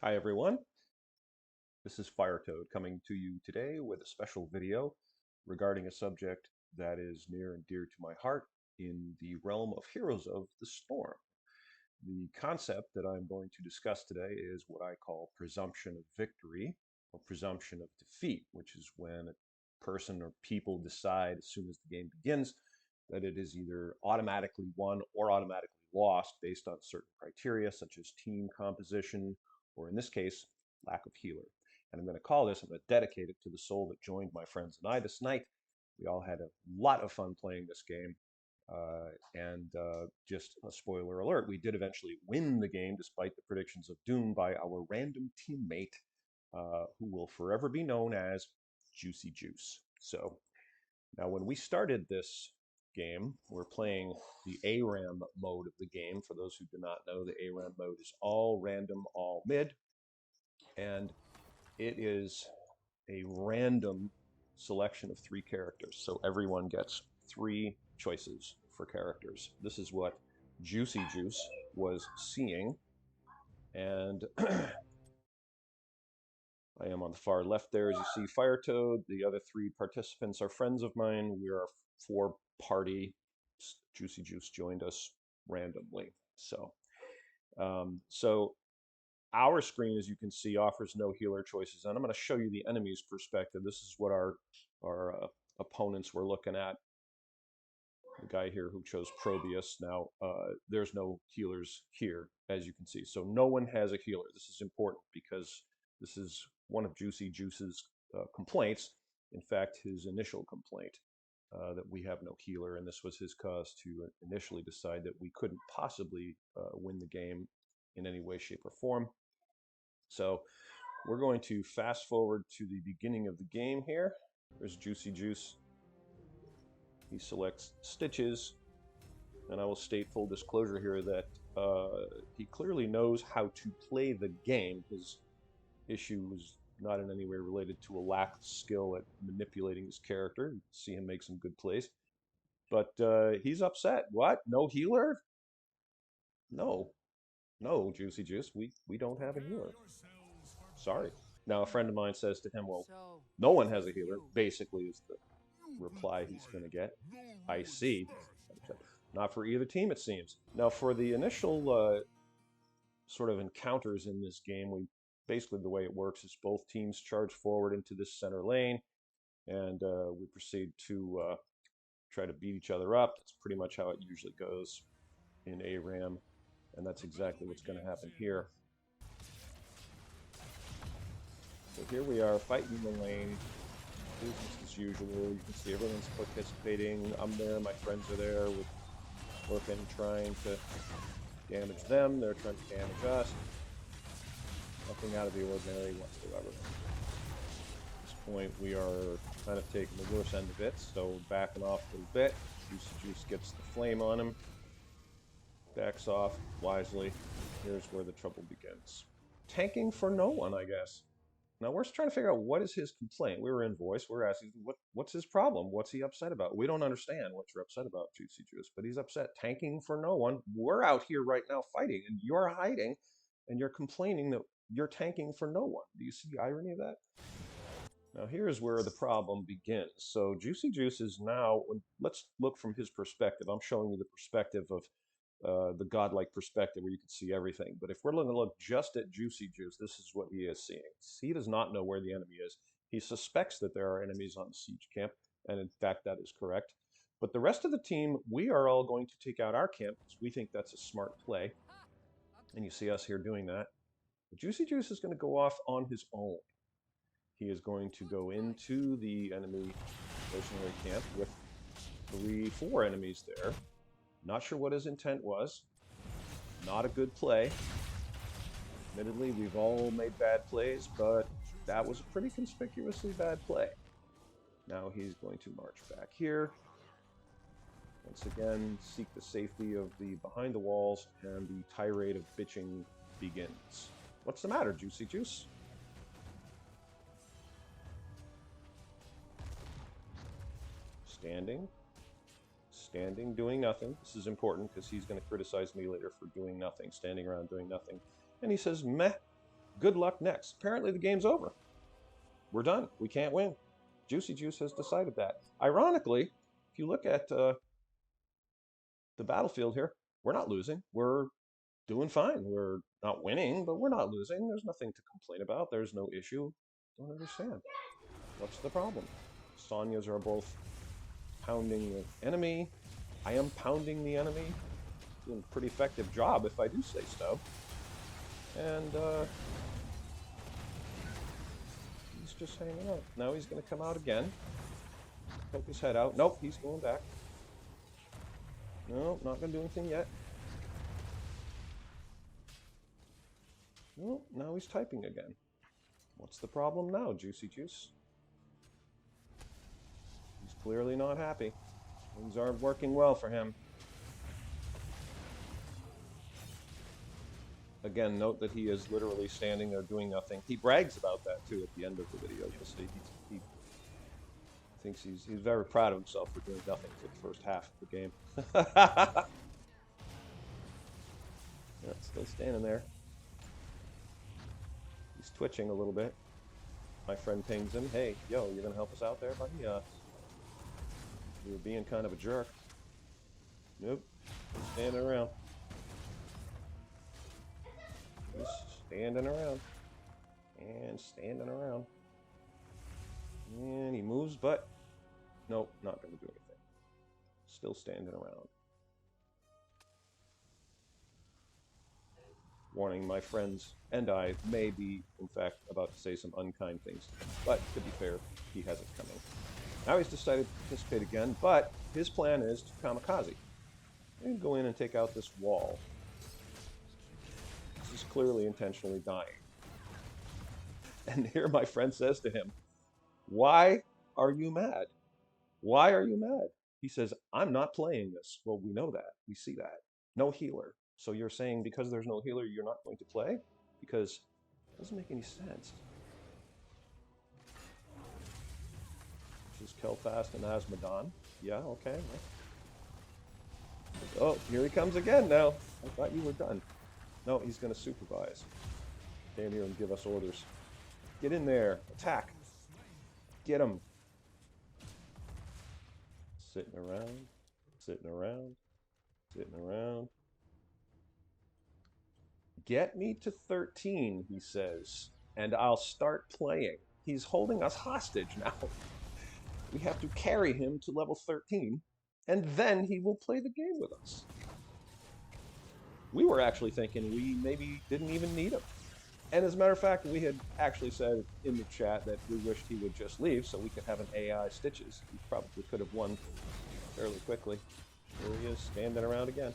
Hi everyone, this is Firetoad coming to you today with a special video regarding a subject that is near and dear to my heart in the realm of Heroes of the Storm. The concept that I'm going to discuss today is what I call presumption of victory or presumption of defeat, which is when a person or people decide as soon as the game begins that it is either automatically won or automatically lost based on certain criteria such as team composition, or in this case, lack of healer. And I'm going to dedicate it to the soul that joined my friends and I this night. We all had a lot of fun playing this game. Just a spoiler alert, we did eventually win the game despite the predictions of doom by our random teammate, who will forever be known as Juicy Juice. So now when we started this game, we're playing the ARAM mode of the game. For those who do not know, the ARAM mode is all random, all mid, and it is a random selection of 3 characters. So everyone gets 3 choices for characters. This is what Juicy Juice was seeing, and I am on the far left there, as you see Firetoad. The other 3 participants are friends of mine. We are a 4-party. Juicy Juice joined us randomly. So our screen, as you can see, offers no healer choices, and I'm going to show you the enemy's perspective. This is what our opponents were looking at. The guy here who chose Probius. Now, there's no healers here, as you can see. So no one has a healer. This is important because this is one of Juicy Juice's complaints. In fact, his initial complaint, that we have no healer, and this was his cause to initially decide that we couldn't possibly win the game in any way, shape, or form. So we're going to fast forward to the beginning of the game here. There's Juicy Juice. He selects Stitches, and I will state full disclosure here that he clearly knows how to play the game. His issue was not in any way related to a lack of skill at manipulating his character. You see him make some good plays. But he's upset. What? No healer? No. No, Juicy Juice, we don't have a healer. Sorry. Now, a friend of mine says to him, well, no one has a healer, basically is the reply he's going to get. I see. Not for either team, it seems. Now, for the initial sort of encounters in this game, basically the way it works is both teams charge forward into this center lane, and we proceed to try to beat each other up. That's pretty much how it usually goes in ARAM, and that's exactly what's going to happen here. So here we are fighting in the lane, business as usual. You can see everyone's participating. I'm there, my friends are there, we're working, trying to damage them. They're trying to damage us. Nothing out of the ordinary whatsoever. At this point, we are kind of taking the worst end of it, so backing off a little bit. Juicy Juice gets the flame on him, backs off wisely. Here's where the trouble begins. Tanking for no one, I guess. Now we're trying to figure out what is his complaint. We were in voice. We're asking, what's his problem? What's he upset about? We don't understand what you're upset about, Juicy Juice, but he's upset. Tanking for no one. We're out here right now fighting, and you're hiding, and you're complaining that you're tanking for no one. Do you see the irony of that? Now here's where the problem begins. So Juicy Juice is now, let's look from his perspective. I'm showing you the perspective of the godlike perspective where you can see everything. But if we're going to look just at Juicy Juice, this is what he is seeing. He does not know where the enemy is. He suspects that there are enemies on the siege camp, and in fact that is correct. But the rest of the team, we are all going to take out our camp because we think that's a smart play. And you see us here doing that. But Juicy Juice is going to go off on his own. He is going to go into the enemy stationary camp with 4 enemies there. Not sure what his intent was. Not a good play. Admittedly, we've all made bad plays, but that was a pretty conspicuously bad play. Now he's going to march back here. Once again, seek the safety of the behind the walls, and the tirade of bitching begins. What's the matter, Juicy Juice? Standing, doing nothing. This is important because he's going to criticize me later for doing nothing, standing around doing nothing. And he says, meh, Good luck next. Apparently the game's over. We're done. We can't win. Juicy Juice has decided that. Ironically, if you look at the battlefield here, we're not losing. We're doing fine. We're not winning, but we're not losing. There's nothing to complain about. There's no issue. Don't understand. What's the problem? Sonias are both pounding the enemy. I am pounding the enemy. Doing a pretty effective job, if I do say so. And he's just hanging out. Now he's going to come out again. Poke his head out. Nope, he's going back. No, not going to do anything yet. Nope, now he's typing again. What's the problem now, Juicy Juice? He's clearly not happy. Things aren't working well for him. Again, note that he is literally standing there doing nothing. He brags about that too at the end of the video. You'll see he thinks he's very proud of himself for doing nothing for the first half of the game. Yeah, still standing there. He's twitching a little bit. My friend pings him, "Hey, yo, you gonna help us out there, buddy? You were being kind of a jerk." Nope, he's standing around. Just standing around. And standing around. And he moves, but nope, not going to do anything. Still standing around. Warning, my friends and I may be, in fact, about to say some unkind things. But, to be fair, he has it coming. Now he's decided to participate again, but his plan is to kamikaze. And go in and take out this wall. This is clearly intentionally dying. And here my friend says to him, "Why are you mad? Why are you mad?" He says, "I'm not playing this." Well, we know that. We see that. No healer. So you're saying because there's no healer, you're not going to play? Because it doesn't make any sense. This is Kelfast and Asmodon. Yeah, okay. Oh, here he comes again now. I thought you were done. No, he's going to supervise. Stand here and give us orders. Get in there. Attack. Get him. Sitting around. Sitting around. Sitting around. Get me to 13, he says, and I'll start playing. He's holding us hostage now. We have to carry him to level 13, and then he will play the game with us. We were actually thinking we maybe didn't even need him. And as a matter of fact, we had actually said in the chat that we wished he would just leave so we could have an AI Stitches. He probably could have won fairly quickly. Here he is, standing around again.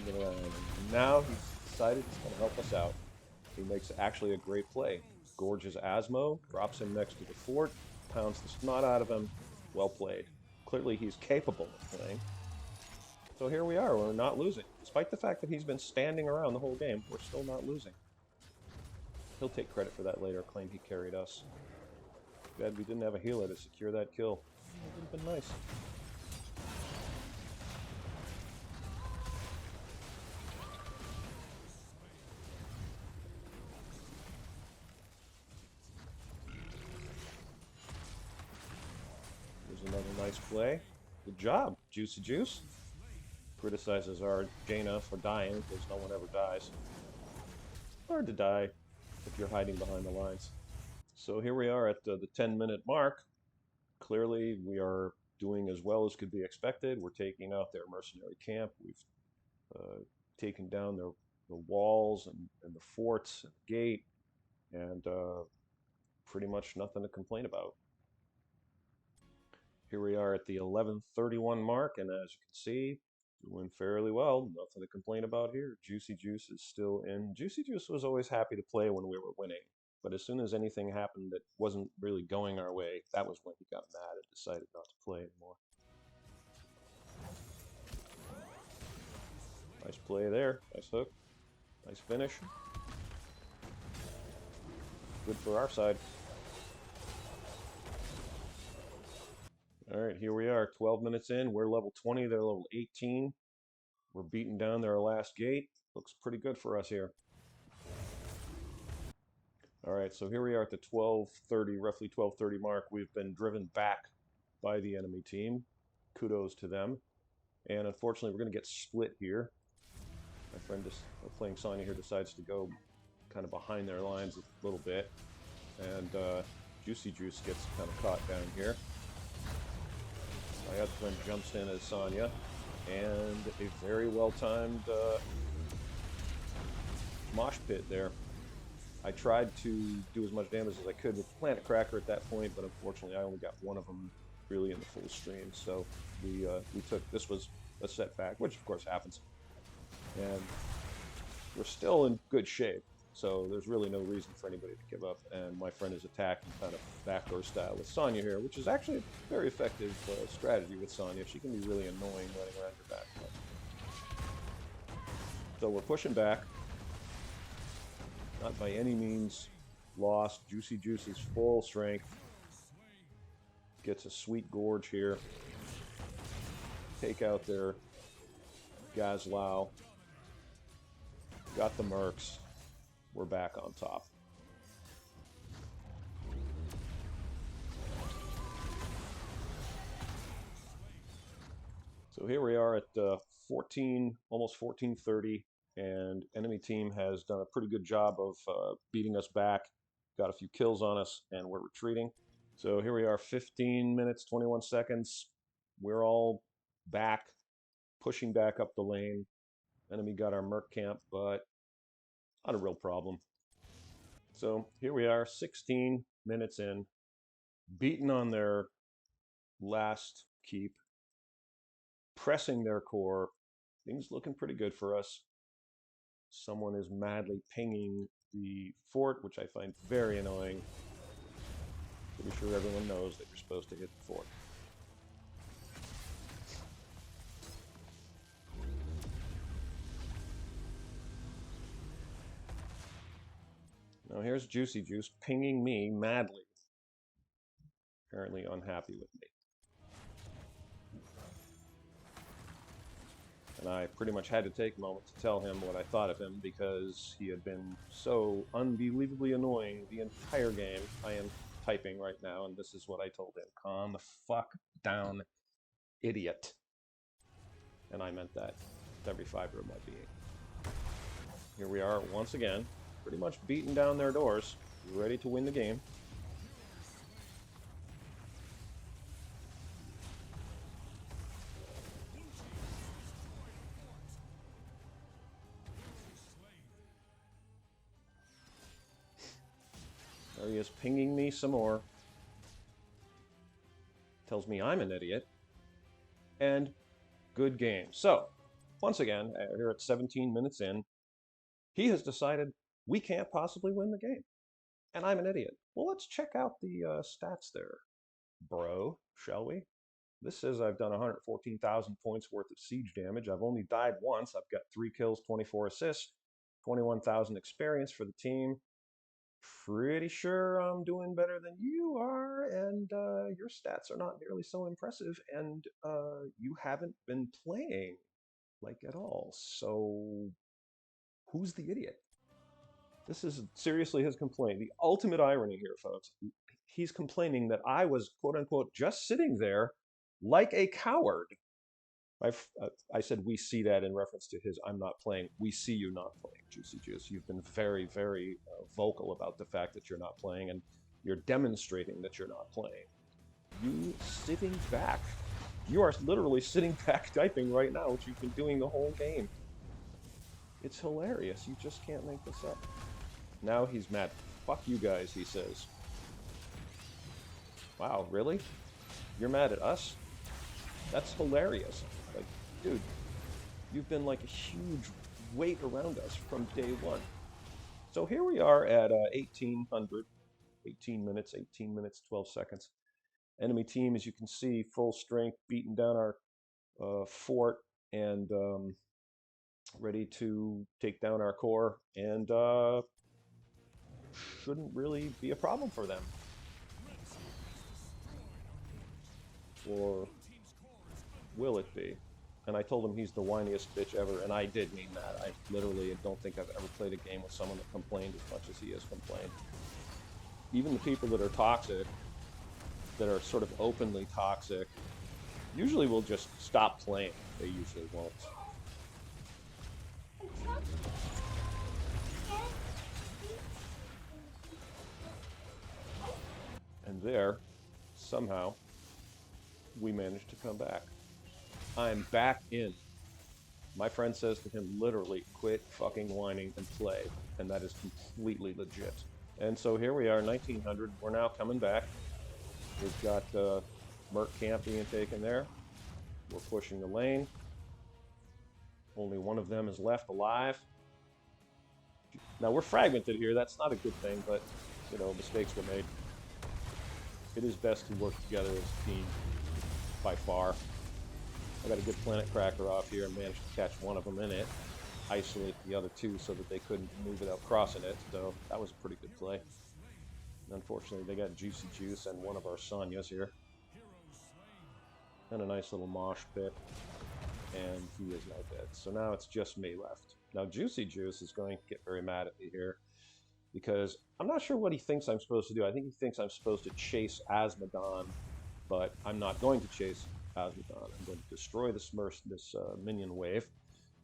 Standing around. And now he's decided he's going to help us out. He makes actually a great play. Gorges Asmo, drops him next to the fort, pounds the snot out of him. Well played. Clearly he's capable of playing. So here we are, we're not losing. Despite the fact that he's been standing around the whole game, we're still not losing. He'll take credit for that later, claim he carried us. Glad we didn't have a healer to secure that kill. That would have been nice. Here's another nice play. Good job, Juicy Juice. Criticizes our Jaina for dying because no one ever dies. Hard to die if you're hiding behind the lines. So here we are at the 10-minute mark. Clearly we are doing as well as could be expected. We're taking out their mercenary camp. We've taken down the walls and the forts and the gate, and pretty much nothing to complain about. Here we are at the 11:31 mark, and as you can see, doing fairly well. Nothing to complain about here. Juicy Juice is still in. Juicy Juice was always happy to play when we were winning, but as soon as anything happened that wasn't really going our way, that was when he got mad and decided not to play anymore. Nice play there. Nice hook. Nice finish. Good for our side. All right, here we are, 12 minutes in. We're level 20, they're level 18. We're beating down their last gate. Looks pretty good for us here. Alright, so here we are at the 12:30, roughly 12:30 mark. We've been driven back by the enemy team. Kudos to them. And unfortunately, we're going to get split here. My friend playing Sonya here decides to go kind of behind their lines a little bit. And Juicy Juice gets kind of caught down here. My other friend jumps in as Sonya. And a very well-timed mosh pit there. I tried to do as much damage as I could with Planet Cracker at that point, but unfortunately I only got one of them really in the full stream. So we took, this was a setback, which of course happens. And we're still in good shape, so there's really no reason for anybody to give up. And my friend is attacking kind of backdoor style with Sonya here, which is actually a very effective strategy with Sonya. She can be really annoying running around your back. So we're pushing back. Not by any means lost. Juicy Juice is full strength. Gets a sweet gorge here. Take out their Gazlao. Got the Mercs. We're back on top. So here we are at 14, almost 14:30. And enemy team has done a pretty good job of beating us back. Got a few kills on us, and we're retreating. So here we are, 15 minutes, 21 seconds. We're all back, pushing back up the lane. Enemy got our Merc camp, but not a real problem. So here we are, 16 minutes in, beaten on their last keep, pressing their core. Things looking pretty good for us. Someone is madly pinging the fort, which I find very annoying. Pretty sure everyone knows that you're supposed to hit the fort. Now here's Juicy Juice pinging me madly. Apparently unhappy with me. And I pretty much had to take a moment to tell him what I thought of him because he had been so unbelievably annoying the entire game. I am typing right now, and this is what I told him. Calm the fuck down, idiot. And I meant that with every fiber of my being. Here we are once again, pretty much beating down their doors, ready to win the game. There he is pinging me some more. Tells me I'm an idiot. And good game. So, once again, here at 17 minutes in, he has decided we can't possibly win the game. And I'm an idiot. Well, let's check out the stats there, bro, shall we? This says I've done 114,000 points worth of siege damage. I've only died once. I've got 3 kills, 24 assists, 21,000 experience for the team. Pretty sure I'm doing better than you are, and your stats are not nearly so impressive, and you haven't been playing, like, at all. So, who's the idiot? This is seriously his complaint. The ultimate irony here, folks. He's complaining that I was, quote-unquote, just sitting there like a coward. I said we see that in reference to his I'm not playing. We see you not playing, Juicy Juice. You've been very, very vocal about the fact that you're not playing, and you're demonstrating that you're not playing. You sitting back. You are literally sitting back typing right now, which you've been doing the whole game. It's hilarious. You just can't make this up. Now he's mad. Fuck you guys, he says. Wow, really? You're mad at us? That's hilarious. Like, dude, you've been like a huge weight around us from day one. So here we are at 1800, 18 minutes, 12 seconds. Enemy team, as you can see, full strength, beating down our fort and ready to take down our core, and shouldn't really be a problem for them. Or will it be? And I told him he's the whiniest bitch ever, and I did mean that. I literally don't think I've ever played a game with someone that complained as much as he has complained. even the people that are toxic, that are sort of openly toxic, usually will just stop playing. They usually won't. And there, somehow, we managed to come back. I'm back in. My friend says to him literally, quit fucking whining and play. And that is completely legit. And so here we are, 1900. We're now coming back. We've got Merc camp being taken there. We're pushing the lane. Only one of them is left alive. Now we're fragmented here. That's not a good thing, but, you know, mistakes were made. It is best to work together as a team, by far. I got a good planet cracker off here and managed to catch one of them in it. Isolate the other two so that they couldn't move without crossing it, so that was a pretty good play. Unfortunately, they got Juicy Juice and one of our Sonyas here. And a nice little mosh pit. And he is now dead. So now it's just me left. Now Juicy Juice is going to get very mad at me here, because I'm not sure what he thinks I'm supposed to do. I think he thinks I'm supposed to chase Asmodon, but I'm not going to chase Asmodon. I'm going to destroy this minion wave.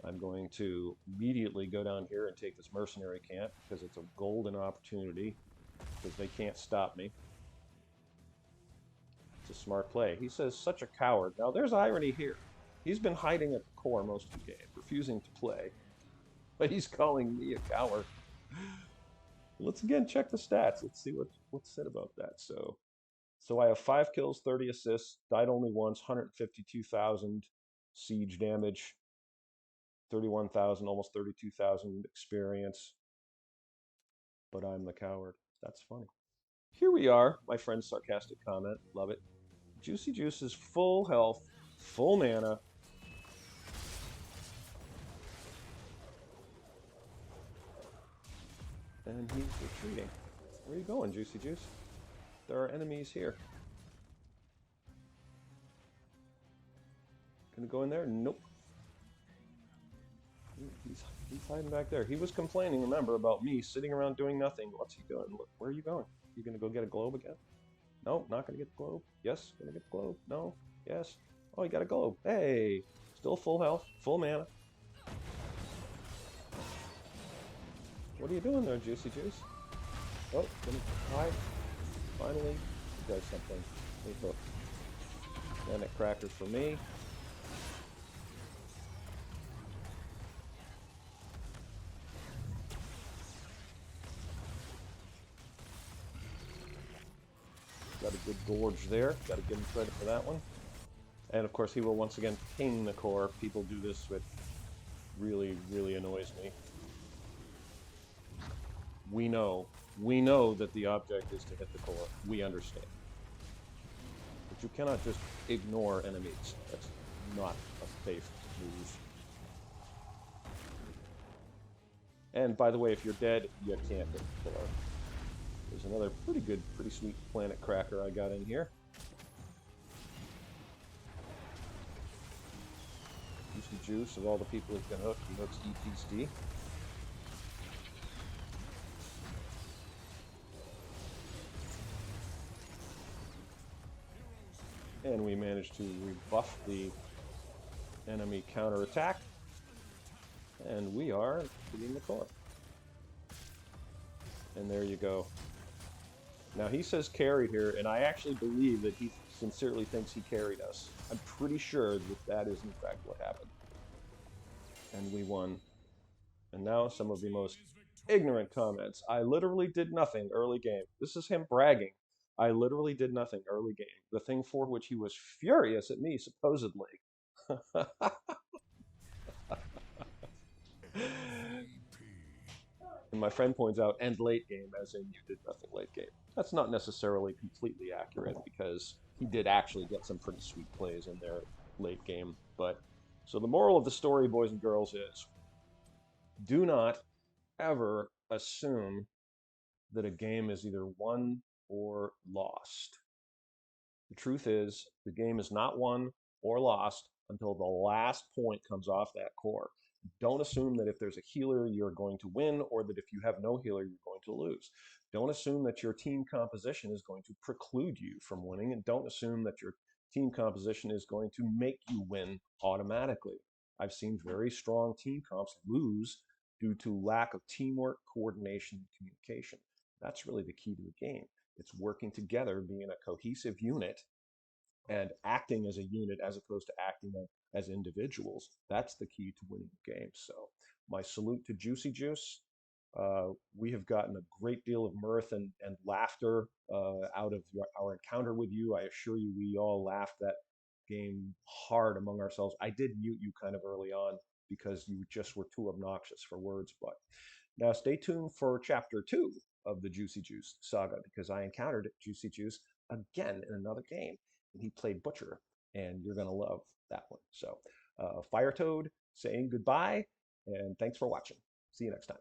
I'm going to immediately go down here and take this mercenary camp, because it's a golden opportunity, because they can't stop me. It's a smart play. He says, such a coward. Now there's irony here. He's been hiding at the core most of the game, refusing to play, but he's calling me a coward. Let's again check the stats. Let's see what's said about that. So I have 5 kills, 30 assists, died only once, 152,000 siege damage, 31,000, almost 32,000 experience. But I'm the coward. That's funny. Here we are, my friend's sarcastic comment. Love it. Juicy Juice is full health, full mana. And he's retreating. Where are you going, Juicy Juice? There are enemies here. Gonna go in there? Nope. He's hiding back there. He was complaining, remember, about me sitting around doing nothing. What's he doing? Look, where are you going? You gonna go get a globe again? No, not gonna get the globe. Yes, gonna get the globe. No, yes. Oh, you got a globe. Hey, still full health, full mana. What are you doing there, Juicy Juice? Oh, gonna hide. Finally, he does something. Hey, look. Planet cracker for me. Got a good gorge there. Got to give him credit for that one. And of course, he will once again ping the core. People do this, which really, really annoys me. We know that the object is to hit the core. We understand. But you cannot just ignore enemies. That's not a safe move. And by the way, if you're dead, you can't hit the core. There's another pretty sweet planet cracker I got in here. Juicy Juice, of all the people who can hook, he hooks ETSD. And we managed to rebuff the enemy counterattack. And we are hitting the core. And there you go. Now he says carried here, and I actually believe that he sincerely thinks he carried us. I'm pretty sure that that is in fact what happened. And we won. And now some of the most ignorant comments. I literally did nothing early game. This is him bragging. I literally did nothing early game. The thing for which he was furious at me, supposedly. And my friend points out, and late game, as in you did nothing late game. That's not necessarily completely accurate, because he did actually get some pretty sweet plays in there late game. But so the moral of the story, boys and girls, is do not ever assume that a game is either won or lost. The truth is, the game is not won or lost until the last point comes off that core. Don't assume that if there's a healer, you're going to win, or that if you have no healer, you're going to lose. Don't assume that your team composition is going to preclude you from winning, and don't assume that your team composition is going to make you win automatically. I've seen very strong team comps lose due to lack of teamwork, coordination, and communication. That's really the key to the game. It's working together, being a cohesive unit, and acting as a unit as opposed to acting as individuals. That's the key to winning games. So, my salute to Juicy Juice. We have gotten a great deal of mirth and laughter out of our encounter with you. I assure you, we all laughed that game hard among ourselves. I did mute you kind of early on because you just were too obnoxious for words. But now stay tuned for chapter 2 of the Juicy Juice saga, because I encountered Juicy Juice again in another game, and he played Butcher, and you're going to love that one. So, Fire Toad saying goodbye, and thanks for watching. See you next time.